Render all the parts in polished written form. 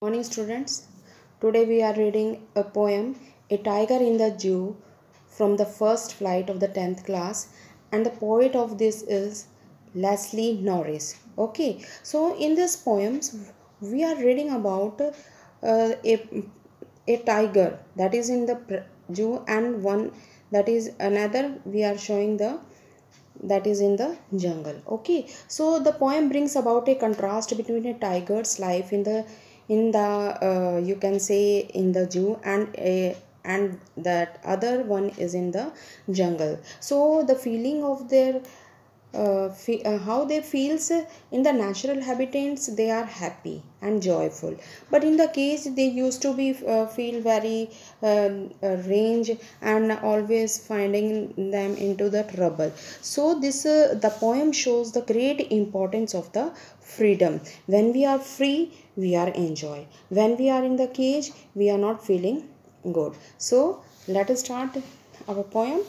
Morning students. Today we are reading a poem, A Tiger in the Zoo, from the first flight of the 10th class, and the poet of this is Leslie Norris. Okay, so in this poems we are reading about a tiger that is in the zoo, and one that is another we are showing that is in the jungle. Okay, so the poem brings about a contrast between a tiger's life in the you can say in the zoo, and that other one is in the jungle. So the feeling of their how they feels in the natural habitats, they are happy and joyful, but in the cage they used to be feel very range and always finding them into the trouble. So this the poem shows the great importance of the freedom. When we are free, we are enjoy. When we are in the cage, we are not feeling good. So let us start our poem.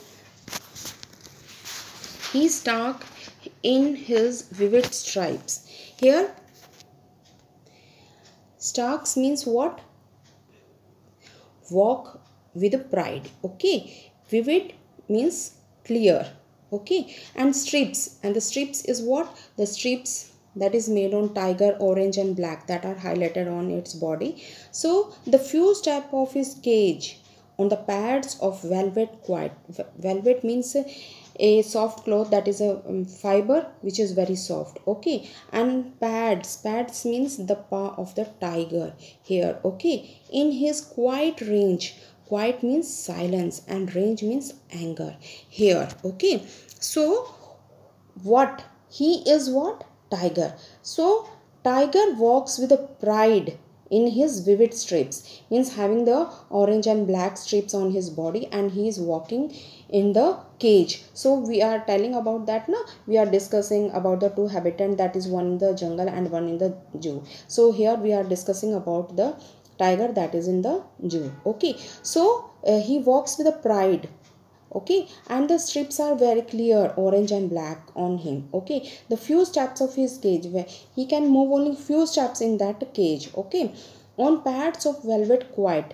He stalked in his vivid stripes. Here, stalks means what? Walk with pride. Okay. Vivid means clear. Okay. And strips. And the strips is what? The strips that is made on tiger, orange and black, that are highlighted on its body. So the few steps of his cage on the pads of velvet quiet. Velvet means a soft cloth, that is a fiber which is very soft. Okay, and pads means the paw of the tiger here. Okay, in his quiet range, quiet means silence and range means anger here. Okay, so what he is, what? Tiger. So tiger walks with a pride in his vivid strips, means having the orange and black strips on his body, and he is walking in the cage. So we are telling about that now. We are discussing about the two habitats, that is one in the jungle and one in the zoo. So here we are discussing about the tiger that is in the zoo. Okay, so he walks with a pride. Okay, and the strips are very clear, orange and black on him. Okay, the few steps of his cage, where he can move only few steps in that cage. Okay, on pads of velvet quiet,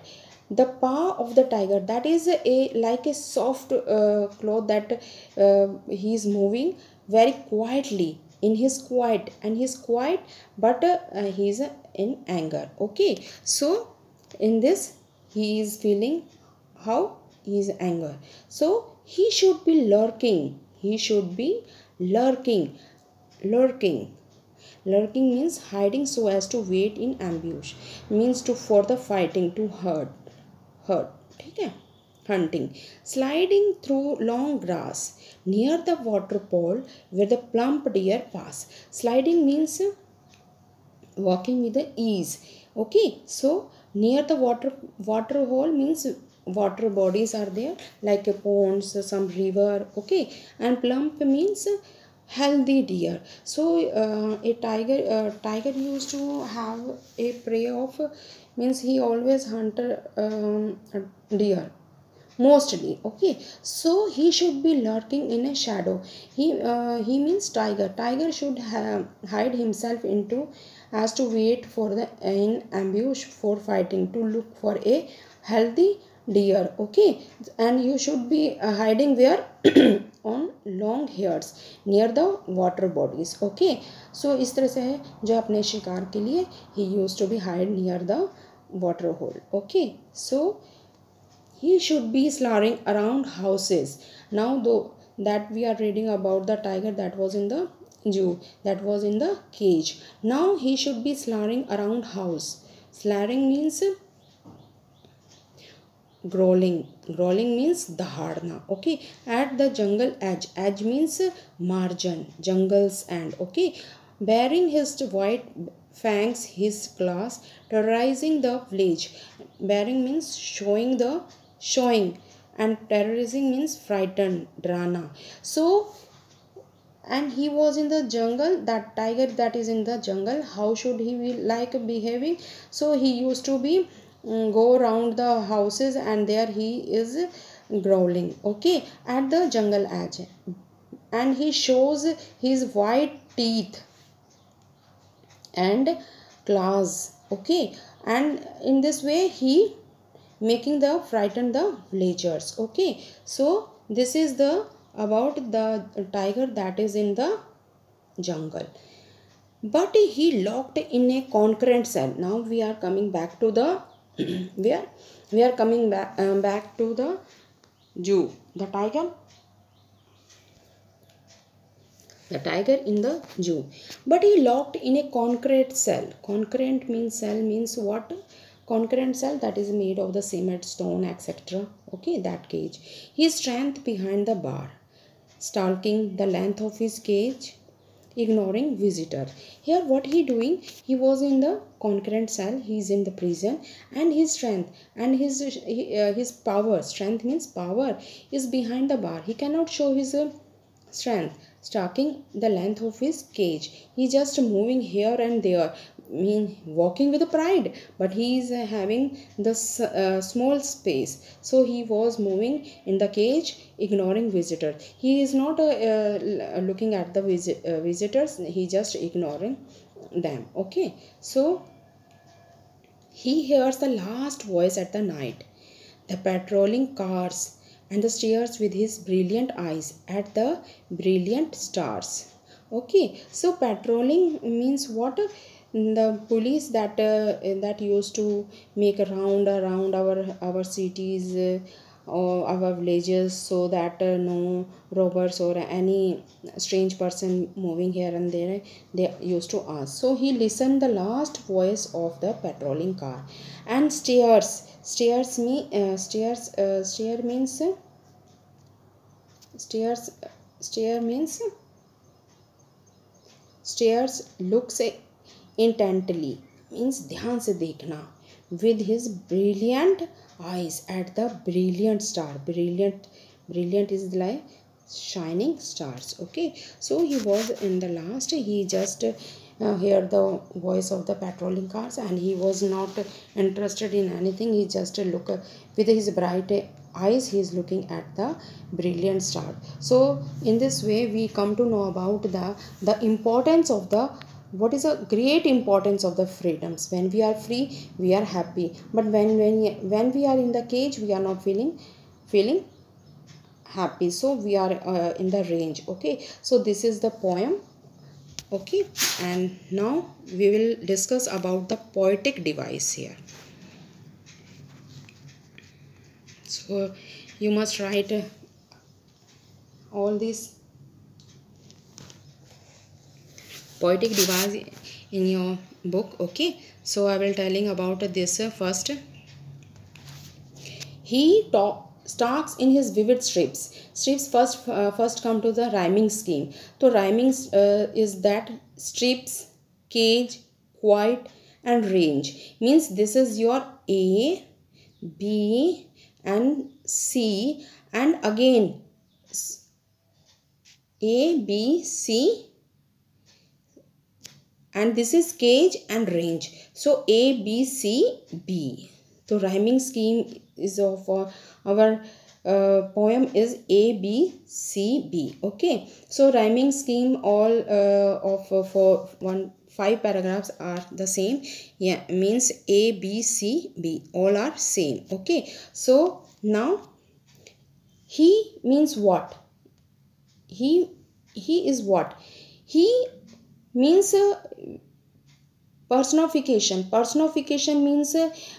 the paw of the tiger, that is a like a soft cloth that he is moving very quietly in his quiet, and he's quiet, but he is in anger. Okay, so in this he is feeling how is anger. So he should be lurking. He should be lurking. Lurking. Lurking means hiding so as to wait in ambush. Means to for the fighting, to hurt. Hurt. Okay? Hunting. Sliding through long grass near the waterfall where the plump deer pass. Sliding means walking with the ease. Okay, so near the water hole means water bodies are there, like a ponds, some river. Okay, and plump means healthy deer. So a tiger used to have a prey of means he always hunted deer mostly. Okay, so he should be lurking in a shadow. He means tiger should hide himself into as to wait for the in ambush for fighting, to look for a healthy deer. Okay, and you should be hiding where on long hairs near the water bodies. Okay, so इस तरह से है जो अपने शिकार के लिए he used to be hide near the water hole. Okay, so he should be slurring around houses. Now though that we are reading about the tiger that was in the zoo, that was in the cage. Now he should be slurring around house. Slurring means growling. Growling means dahadna. Okay, at the jungle edge. Edge means margin, jungle's end. Okay, bearing his white fangs, his claws, terrorizing the village. Bearing means showing, and terrorizing means frightened, drana. So, and he was in the jungle, that tiger that is in the jungle, how should he be like behaving? So he used to be go around the houses, and there he is growling. Okay, at the jungle edge, and he shows his white teeth and claws. Okay, and in this way he making the frighten the villagers. Okay, so this is the about the tiger that is in the jungle, but he locked in a concrete cell. Now we are coming back to the where we are coming back to the zoo. The tiger in the zoo, but he locked in a concrete cell. Concrete means cell means what? Concrete cell that is made of the cement, stone, etc. Okay, that cage. His strength behind the bar, stalking the length of his cage, ignoring visitor. Here what he doing? He was in the concrete cell. He is in the prison, and his strength and his power. Strength means power is behind the bar. He cannot show his strength, stalking the length of his cage. He just moving here and there, mean walking with pride, but he is having the small space, so he was moving in the cage, ignoring visitor. He is not looking at the visitors, he just ignoring them. Okay, so he hears the last voice at the night, the patrolling cars, and the stares with his brilliant eyes at the brilliant stars. Okay, so patrolling means what? The police that used to make a round around our cities or our villages, so that no robbers or any strange person moving here and there they used to ask. So he listened the last voice of the patrolling car and stare means stares stare means stares looks intently, means ध्यान से देखना, with his brilliant eyes at the brilliant star. Brilliant is like shining stars. Okay, so he was in the last, he just heard the voice of the patrolling cars, and he was not interested in anything. He just look with his bright eyes, he is looking at the brilliant star. So in this way we come to know about the importance of the, what is a great importance of the freedoms. When we are free we are happy, but when we are in the cage we are not feeling happy, so we are in the range. Okay, so this is the poem. Okay, and now we will discuss about the poetic device here. So you must write all these poetic device in your book. Okay, so I will telling about this first. He starts in his vivid strips first come to the rhyming scheme. So rhyming is that strips, cage, quiet, and range, means this is your A, B, and C, and again A, B, C, and this is cage and range. So A, B, C, B. So rhyming scheme is of our poem is A, B, C, B. Okay, so rhyming scheme all for 5 paragraphs are the same. Yeah, means A, B, C, B all are same. Okay, so now he means what? He is what? He means personification means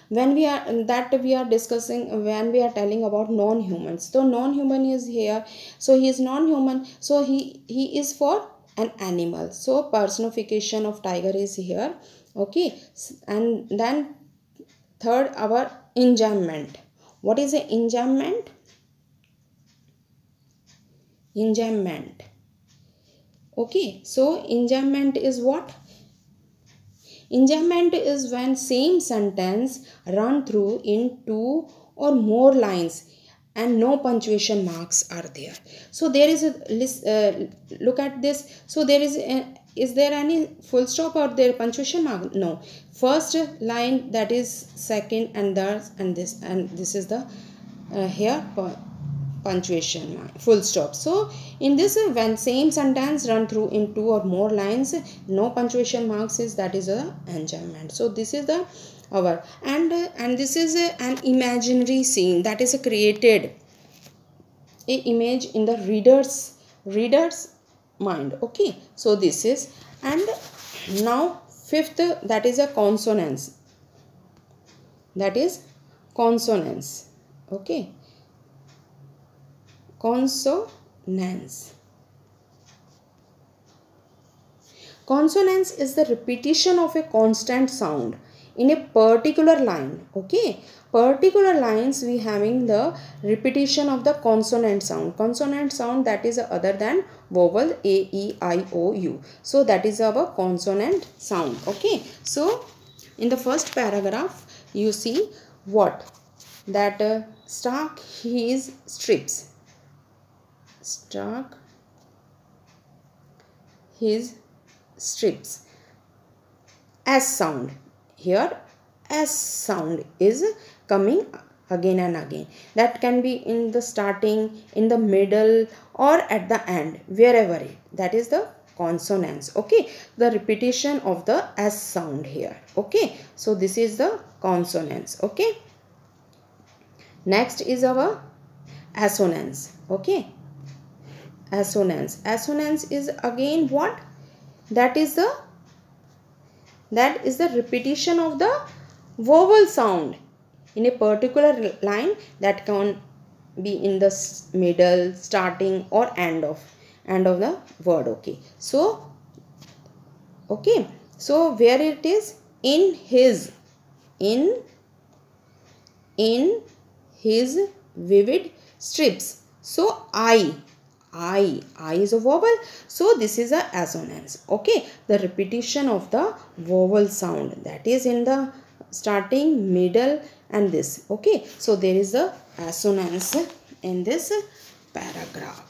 when we are discussing, when we are telling about non-humans. So non-human is here, so he is non-human, so he is for an animal, so personification of tiger is here. Okay, and then third, our enjambment. What is an enjambment? Okay, so enjambment is what? Enjambment is when same sentence run through in 2 or more lines and no punctuation marks are there. So there is a list, look at this. So there is there any full stop or there punctuation mark? No. First line, that is second, and third, and this is the here punctuation mark, full stop. So in this, when same sentence run through in 2 or more lines, no punctuation marks is, that is a enjambment. So this is the our, and this is an imaginary scene that is created a image in the reader's mind. Okay, so this is, and now fifth, that is a consonance, that is consonance. Okay, consonance. Consonance is the repetition of a constant sound in a particular line. Okay, particular lines we having the repetition of the consonant sound. Consonant sound, that is other than vowel a, e, I, o, u. So that is our consonant sound. Okay, so in the first paragraph you see what, that Stark his strips. Stark his strips. S sound. Here S sound is coming again and again. That can be in the starting, in the middle, or at the end, wherever it. That is the consonants. Okay, the repetition of the S sound here. Okay, so this is the consonants. Okay, next is our assonance. Okay, assonance. Assonance is again what? That is the repetition of the vowel sound in a particular line, that can be in the middle, starting, or end of the word. Okay, so where it is, in his, in his vivid strips. So I is a vowel, so this is a assonance. Okay, the repetition of the vowel sound, that is in the starting, middle, and this. Okay, so there is the assonance in this paragraph,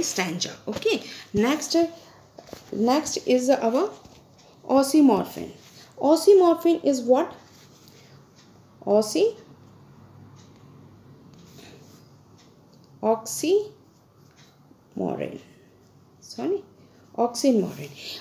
stanza. Okay, next is our oxymorphine. Oxymorphine is what? Oxymoron.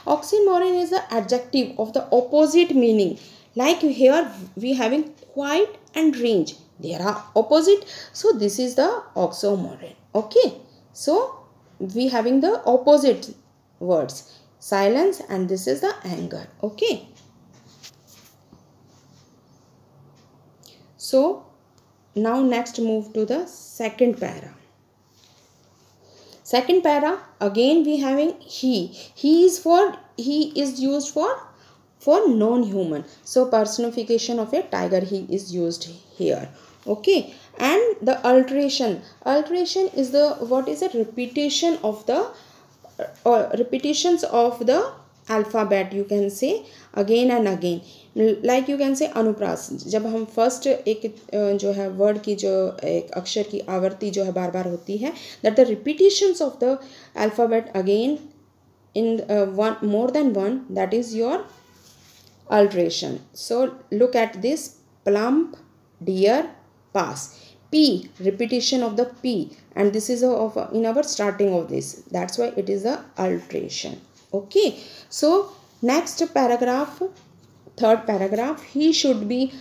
Oxymoron is the adjective of the opposite meaning. Like here we having quiet and range, they are opposite, so this is the oxymoron. Okay, so we having the opposite words, silence, and this is the anger. Okay, so now next move to the second para. Second para, again we having he. He is used for non-human. So personification of a tiger, he is used here. Okay, and the alteration. Alteration is the what is a repetition of the repetitions of the alphabet, you can say again and again. Like you can say अनुप्रास, जब हम first एक जो है word की जो एक अक्षर की आवर्ती जो है बार बार होती है, that the repetitions of the alphabet again in one more than one, that is your alteration. So look at this, plump, deer, pass. P, repetition of the P, and this is in our starting of this, that's why it is the alteration. Okay, so next paragraph, third paragraph, he should be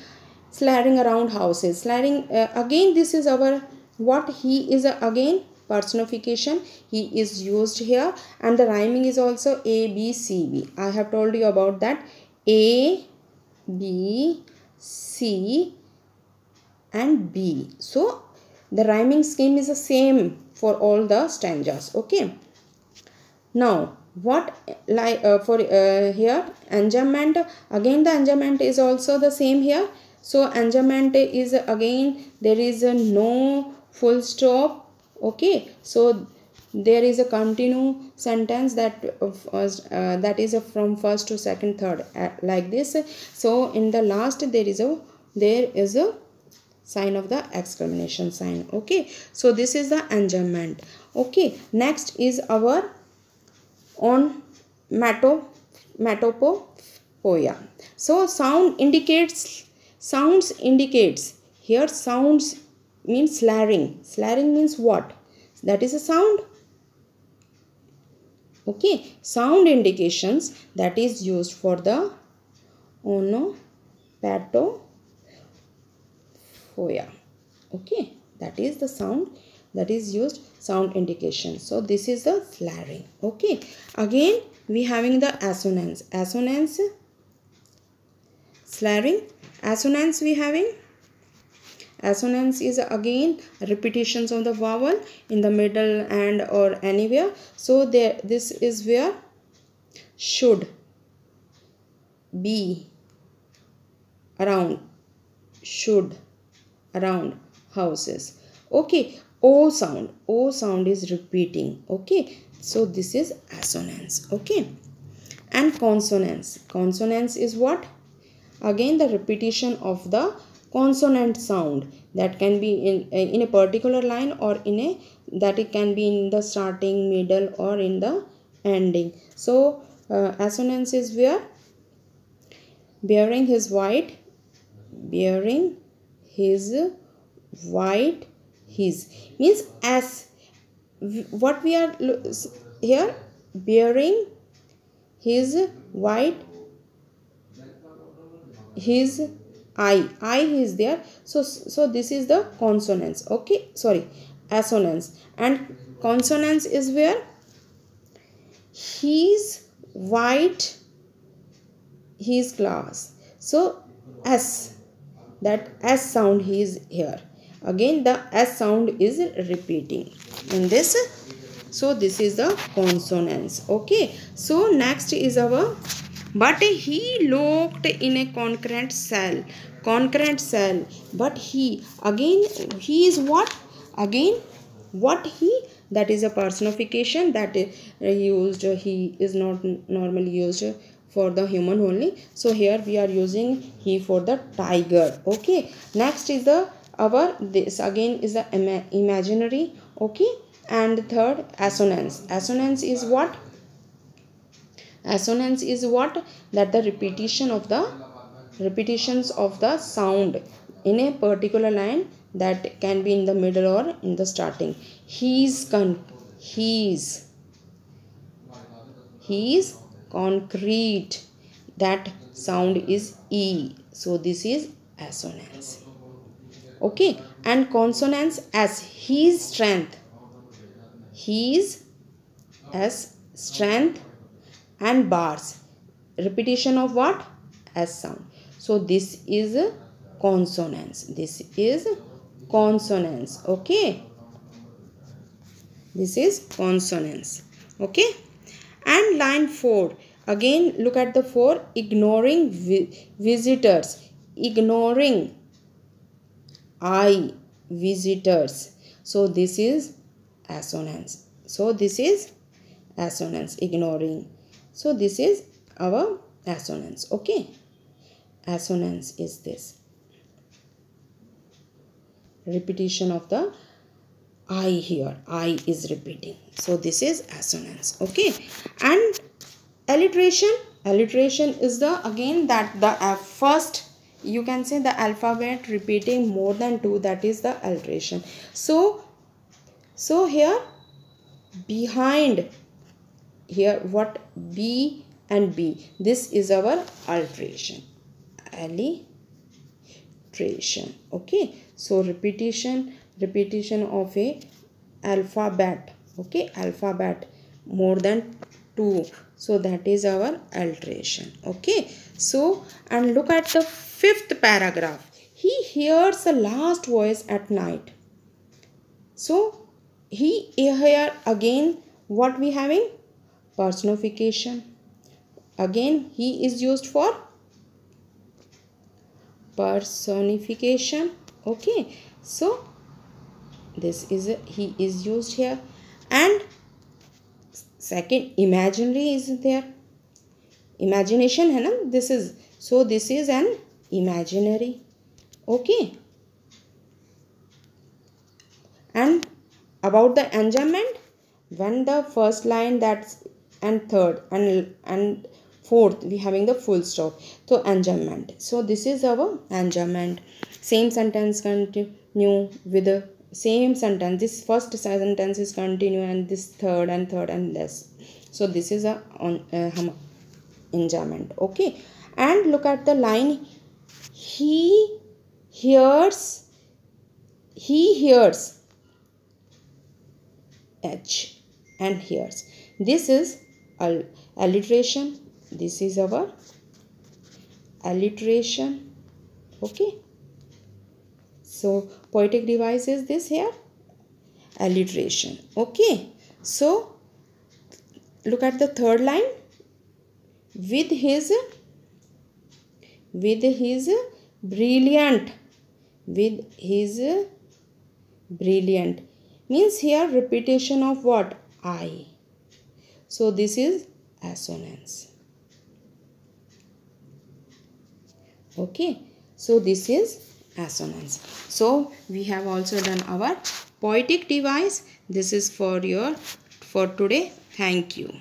sliding around houses. Sliding again, this is our what, he is again personification, he is used here, and the rhyming is also A, B, C, B. I have told you about that, A, B, C, and B. So the rhyming scheme is the same for all the stanzas. Okay, now what, like for here enjambment, again the enjambment is also the same here. So enjambment is again, there is a no full stop. Okay, so there is a continue sentence that that is from first to second, third, like this. So in the last there is a sign of the exclamation sign. Okay, so this is the enjambment. Okay, next is our on metopoeia. So sounds indicates here, sounds means slurring. Slurring means what? that is a sound. Okay, sound indications that is used for the onomatopoeia. Okay, that is the sound that is used, sound indication. So this is the slurring. Okay, again we having the assonance. Assonance, slurring. Assonance we having. Assonance is again repetitions of the vowel in the middle and or anywhere. So there, this is where should, be, around, should, around, houses. Okay, O sound. O sound is repeating. Okay, so this is assonance. Okay, and consonance. Consonance is what? Again the repetition of the consonant sound that can be in a particular line, or in a, that it can be in the starting, middle, or in the ending. So assonance is where bearing his white, bearing his white, his means as what we are here, bearing his white, his I is there. So this is the consonants. Okay, sorry, assonance. And consonance is where his white, his class. So S, that S sound is here. Again the S sound is repeating in this. So this is the consonants. Okay, so next is our, but he looked in a concrete cell. Concrete cell. But he, again he is what? Again what he? That is a personification that is used. He is not normally used for the human only. So here we are using he for the tiger. Okay, next is the our, this again is the imaginary. Okay, and third assonance. Assonance is what? Assonance is what? That the repetitions of the sound in a particular line, that can be in the middle or in the starting. He's concrete, that sound is E. So this is assonance. Okay, and consonants as his strength, his, as strength, and bars, repetition of what? S sound. So this is consonants. This is consonants. Okay, this is consonants. Okay, and line 4, again look at the 4, ignoring visitors, ignoring I, visitors. So this is assonance. So this is assonance, ignoring. So this is our assonance. Okay, assonance is this repetition of the I here. I is repeating. So this is assonance. Okay, and alliteration. Alliteration is the, again that the first, you can say the alphabet repeating more than 2, that is the alliteration. So here behind, here what? B and B. This is our alliteration. Alliteration. Okay, so repetition of a alphabet. Okay, alphabet more than 2. So that is our alliteration. Okay, so and look at the 5th paragraph. He hears the last voice at night. So he here again what we having? Personification. Again he is used for personification. Okay, so this is he is used here. And second, imaginary is there. Imagination hai na, this is, so this is an imaginary. Okay, and about the enjambment, when the first line, that's, and third and fourth we having the full stop, so enjambment. So this is our enjambment. Same sentence continue with same sentence. This first sentence is continue and this third and this. So this is a enjambment. Okay, and look at the line. He hears H and hears. This is alliteration. This is our alliteration. Okay, so poetic device is this here, alliteration. Okay, so look at the third line. With his brilliant, means here repetition of what? I. So this is assonance. Okay, so this is assonance. So we have also done our poetic device. This is for today. Thank you.